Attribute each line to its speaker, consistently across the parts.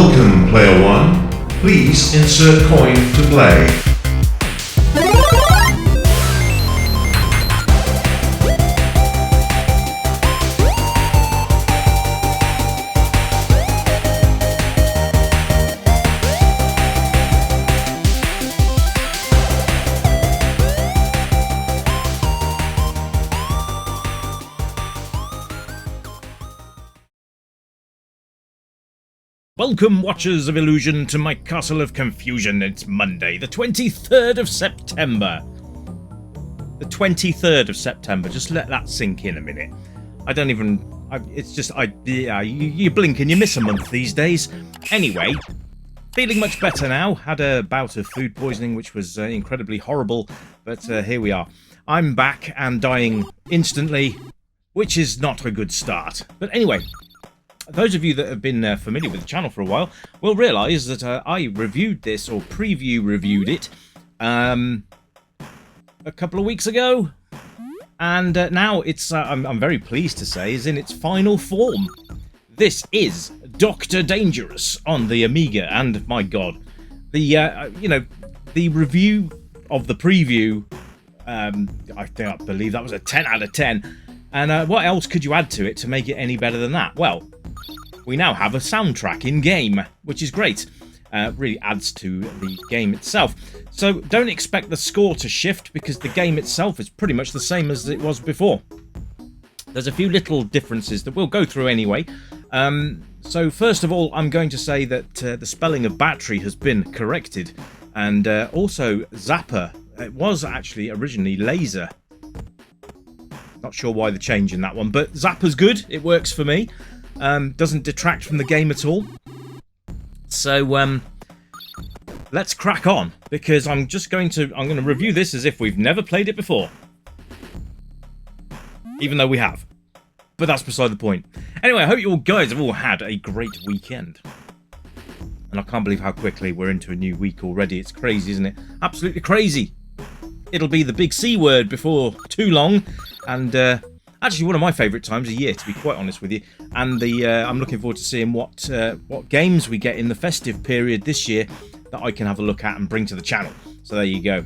Speaker 1: Welcome, Player 1. Please insert coin to play.
Speaker 2: Welcome, Watchers of Illusion, to my Castle of Confusion. It's Monday, the 23rd of September. The 23rd of September. Just let that sink in a minute. You blink and you miss a month these days. Anyway, feeling much better now. Had a bout of food poisoning, which was incredibly horrible, but here we are. I'm back and dying instantly, which is not a good start. But anyway, those of you that have been familiar with the channel for a while will realise that I reviewed this, or preview-reviewed it, a couple of weeks ago. And now it's, I'm very pleased to say, is in its final form. This is Dr. Dangerous on the Amiga, and my god, the review of the preview, I believe that was a 10 out of 10. And what else could you add to it to make it any better than that? Well, we now have a soundtrack in-game, which is great. Really adds to the game itself. So don't expect the score to shift, because the game itself is pretty much the same as it was before. There's a few little differences that we'll go through anyway. So first of all, I'm going to say that the spelling of battery has been corrected. And also zapper. It was actually originally laser. Not sure why the change in that one, but zapper's good. It works for me. Doesn't detract from the game at all. So let's crack on, because I'm going to review this as if we've never played it before, even though we have. But that's beside the point. Anyway, I hope you all guys have all had a great weekend. And I can't believe how quickly we're into a new week already. It's crazy, isn't it? Absolutely crazy. It'll be the big C word before too long, and actually one of my favourite times of year, to be quite honest with you. And I'm looking forward to seeing what games we get in the festive period this year that I can have a look at and bring to the channel. So there you go.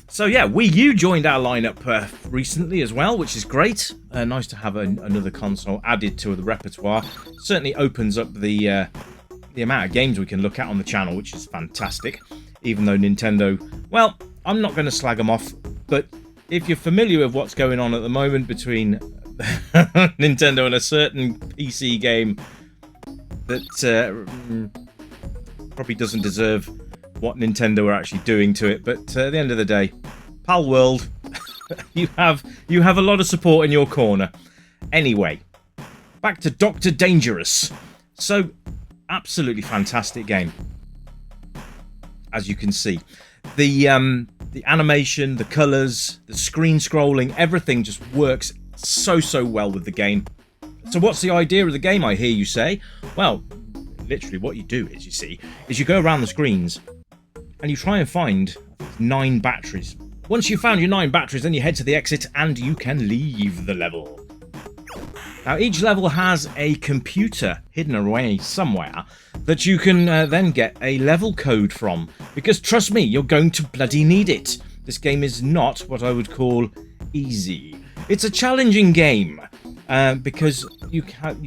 Speaker 2: So yeah, Wii U joined our lineup recently as well, which is great. Nice to have another console added to the repertoire. Certainly opens up the amount of games we can look at on the channel, which is fantastic. Even though Nintendo, well, I'm not going to slag them off, but if you're familiar with what's going on at the moment between Nintendo and a certain PC game that probably doesn't deserve what Nintendo are actually doing to it, but at the end of the day, Pal World, you have a lot of support in your corner. Anyway, back to Dr. Dangerous. So, absolutely fantastic game, as you can see. The animation, the colours, the screen scrolling, everything just works so well with the game. So what's the idea of the game, I hear you say? Well, literally what you do is you go around the screens and you try and find 9 batteries. Once you've found your 9 batteries, then you head to the exit and you can leave the level. Now, each level has a computer hidden away somewhere that you can then get a level code from. Because trust me, you're going to bloody need it. This game is not what I would call easy. It's a challenging game because you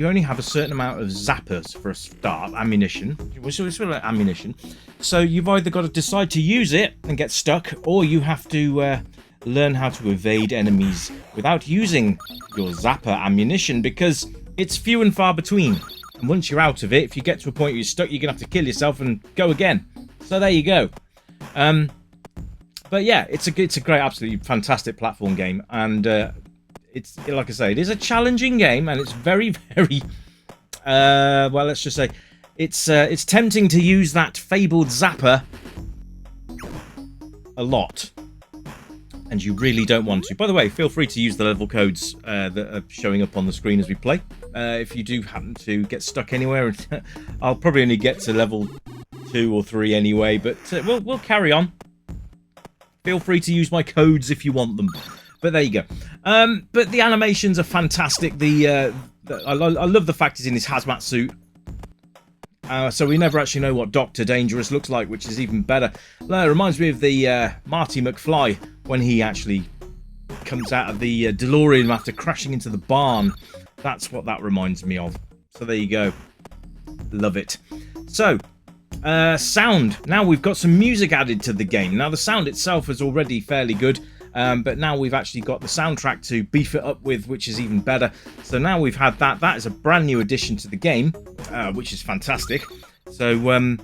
Speaker 2: only have a certain amount of zappers for a start, ammunition. It's sort of like ammunition. So you've either got to decide to use it and get stuck, or you have to learn how to evade enemies without using your zapper ammunition, because it's few and far between. And once you're out of it, if you get to a point where you're stuck, you're going to have to kill yourself and go again. So there you go. But yeah, it's a great, absolutely fantastic platform game. And it's, like I say, it is a challenging game, and it's very, very, well, let's just say, it's tempting to use that fabled zapper a lot. And you really don't want to. By the way, feel free to use the level codes that are showing up on the screen as we play. If you do happen to get stuck anywhere, I'll probably only get to level 2 or 3 anyway, but we'll carry on. Feel free to use my codes if you want them. But there you go. But the animations are fantastic. I love the fact he's in his hazmat suit. So we never actually know what Dr. Dangerous looks like, which is even better. It reminds me of the Marty McFly when he actually comes out of the DeLorean after crashing into the barn. That's what that reminds me of. So there you go. Love it. So, sound. Now we've got some music added to the game. Now the sound itself is already fairly good. But now we've actually got the soundtrack to beef it up with, which is even better. So now we've had that. That is a brand new addition to the game, which is fantastic. So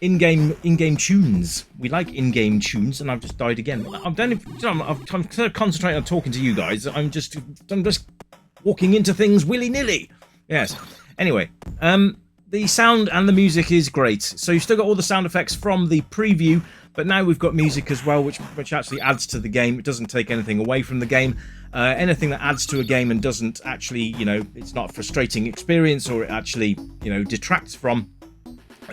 Speaker 2: in-game tunes. We like in-game tunes, and I've just died again. I'm concentrating on talking to you guys. I'm just walking into things willy-nilly. Yes. Anyway, the sound and the music is great. So you've still got all the sound effects from the preview. But now we've got music as well, which actually adds to the game. It doesn't take anything away from the game. Anything that adds to a game and doesn't actually, it's not a frustrating experience, or it actually, detracts from,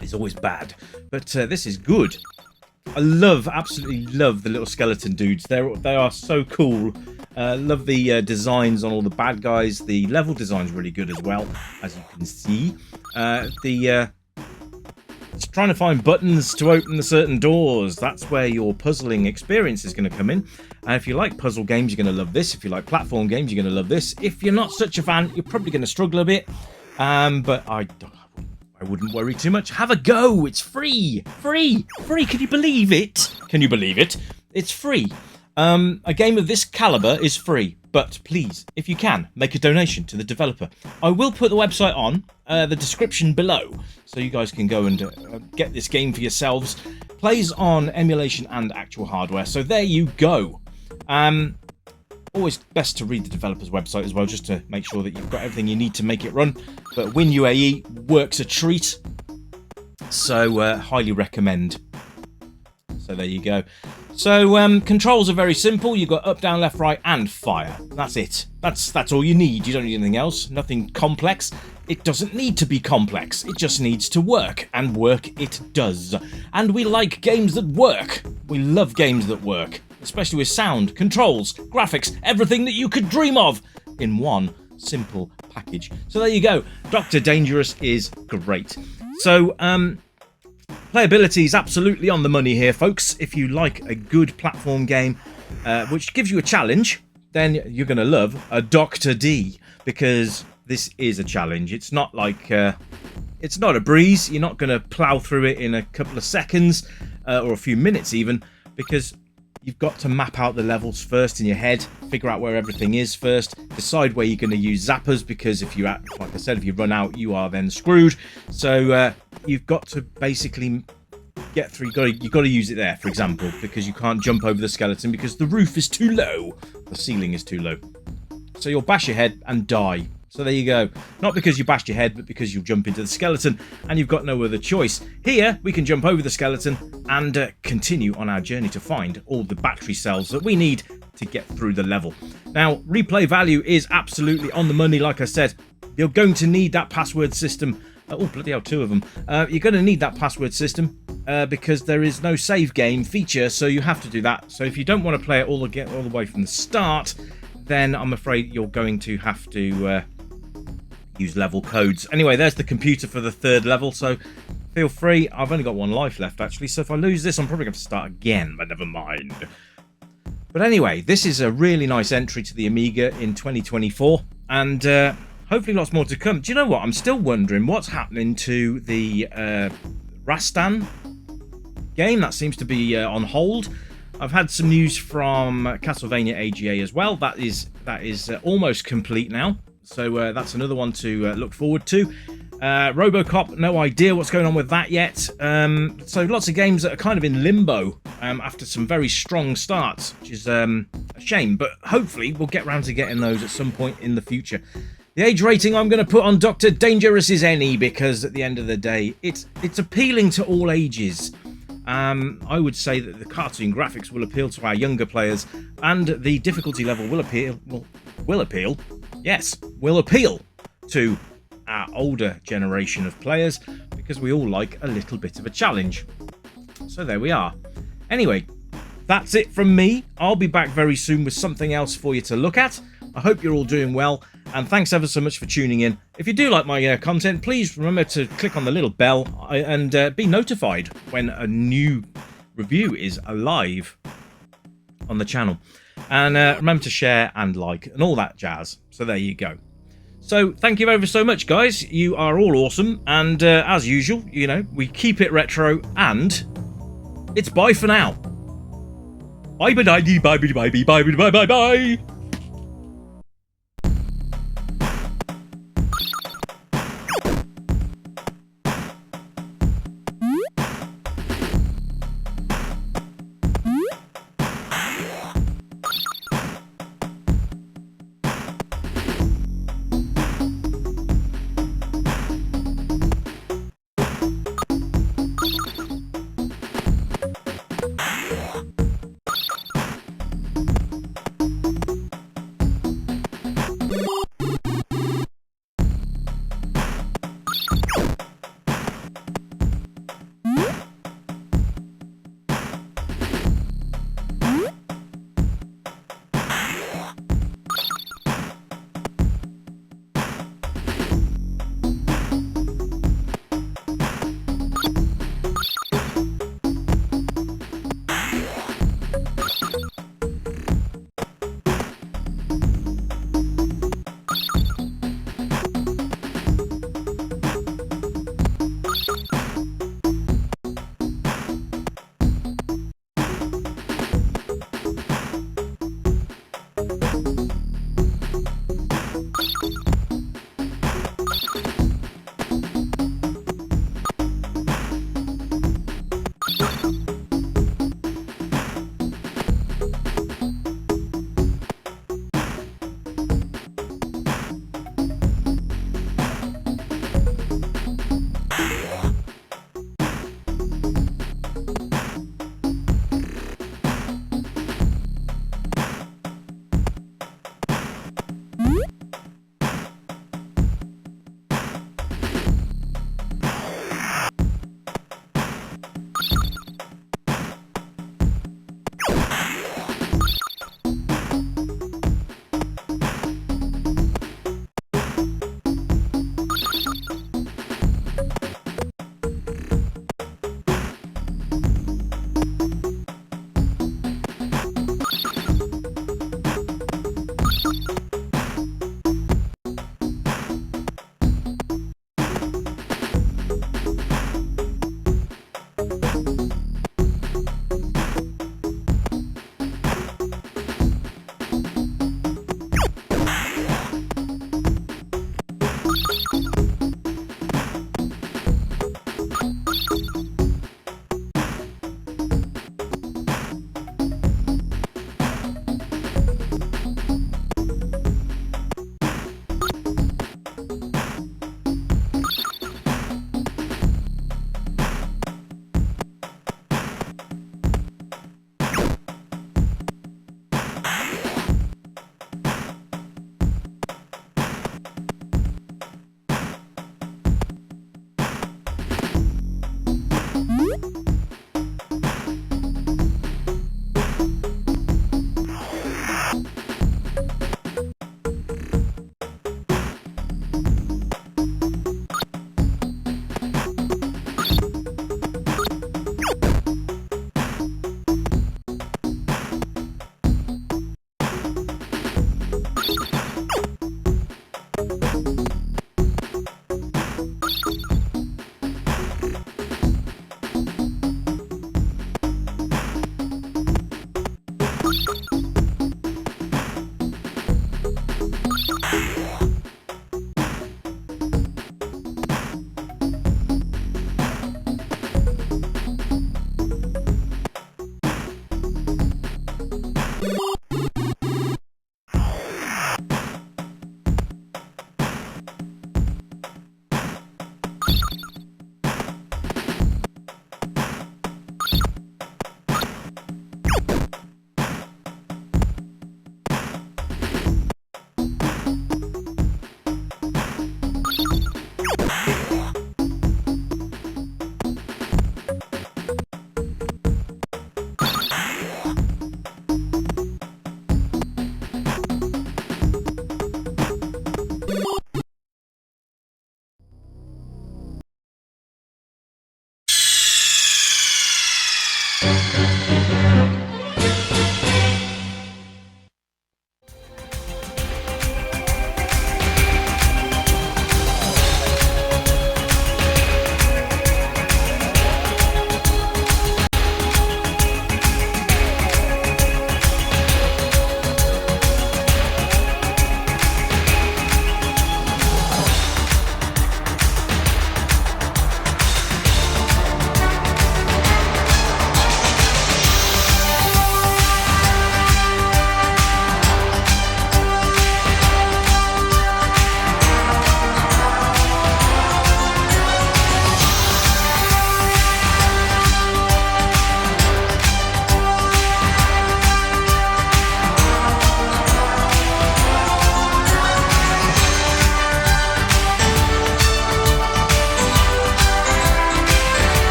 Speaker 2: is always bad. But this is good. I absolutely love the little skeleton dudes. They are so cool. Love the designs on all the bad guys. The level design's really good as well, as you can see. It's trying to find buttons to open the certain doors. That's where your puzzling experience is going to come in. And if you like puzzle games, you're going to love this. If you like platform games, you're going to love this. If you're not such a fan, you're probably going to struggle a bit. But I wouldn't worry too much. Have a go. It's free. Free. Can you believe it? Can you believe it? It's free. A game of this caliber is free. But please, if you can, make a donation to the developer. I will put the website on the description below, so you guys can go and get this game for yourselves. Plays on emulation and actual hardware, so there you go. Always best to read the developer's website as well, just to make sure that you've got everything you need to make it run. But WinUAE works a treat, so highly recommend. So there you go. So controls are very simple. You've got up, down, left, right, and fire. That's it. That's all you need. You don't need anything else. Nothing complex. It doesn't need to be complex. It just needs to work, and work it does. And we like games that work. We love games that work, especially with sound, controls, graphics, everything that you could dream of in one simple package. So there you go. Dr. Dangerous is great. So playability is absolutely on the money here, folks. If you like a good platform game, which gives you a challenge, then you're going to love a Dr. D, because this is a challenge. It's not like, it's not a breeze. You're not going to plow through it in a couple of seconds, or a few minutes even, because you've got to map out the levels first in your head, figure out where everything is first, decide where you're going to use zappers, because if you, like I said, if you run out, you are then screwed. So you've got to basically get through. You've got to use it there, for example, because you can't jump over the skeleton because the roof is too low, the ceiling is too low. So you'll bash your head and die. So there you go. Not because you bashed your head, but because you'll jump into the skeleton and you've got no other choice. Here, we can jump over the skeleton and continue on our journey to find all the battery cells that we need to get through the level. Now, replay value is absolutely on the money, like I said. You're going to need that password system. Oh, bloody hell, 2 of them. You're going to need that password system because there is no save game feature, so you have to do that. So if you don't want to play it all the way from the start, then I'm afraid you're going to have to use level codes. Anyway, there's the computer for the 3rd level, so feel free. I've only got 1 life left, actually, so if I lose this, I'm probably going to start again, but never mind. But anyway, this is a really nice entry to the Amiga in 2024, and hopefully lots more to come. Do you know what? I'm still wondering what's happening to the Rastan game. That seems to be on hold. I've had some news from Castlevania AGA as well. That is almost complete now. So that's another one to look forward to. RoboCop, no idea what's going on with that yet. So lots of games that are kind of in limbo after some very strong starts, which is a shame. But hopefully we'll get around to getting those at some point in the future. The age rating I'm going to put on Dr. Dangerous is any, because at the end of the day, it's appealing to all ages. I would say that the cartoon graphics will appeal to our younger players, and the difficulty level will appeal to our older generation of players, because we all like a little bit of a challenge. So there we are. Anyway, that's it from me. I'll be back very soon with something else for you to look at. I hope you're all doing well, And thanks ever so much for tuning in. If you do like my content, please remember to click on the little bell and be notified when a new review is live on the channel. And remember to share and like and all that jazz. So there you go. So thank you ever so much, guys. You are all awesome. And as usual, you know, we keep it retro, and it's bye for now. Bye bye bye bye bye bye bye bye bye bye.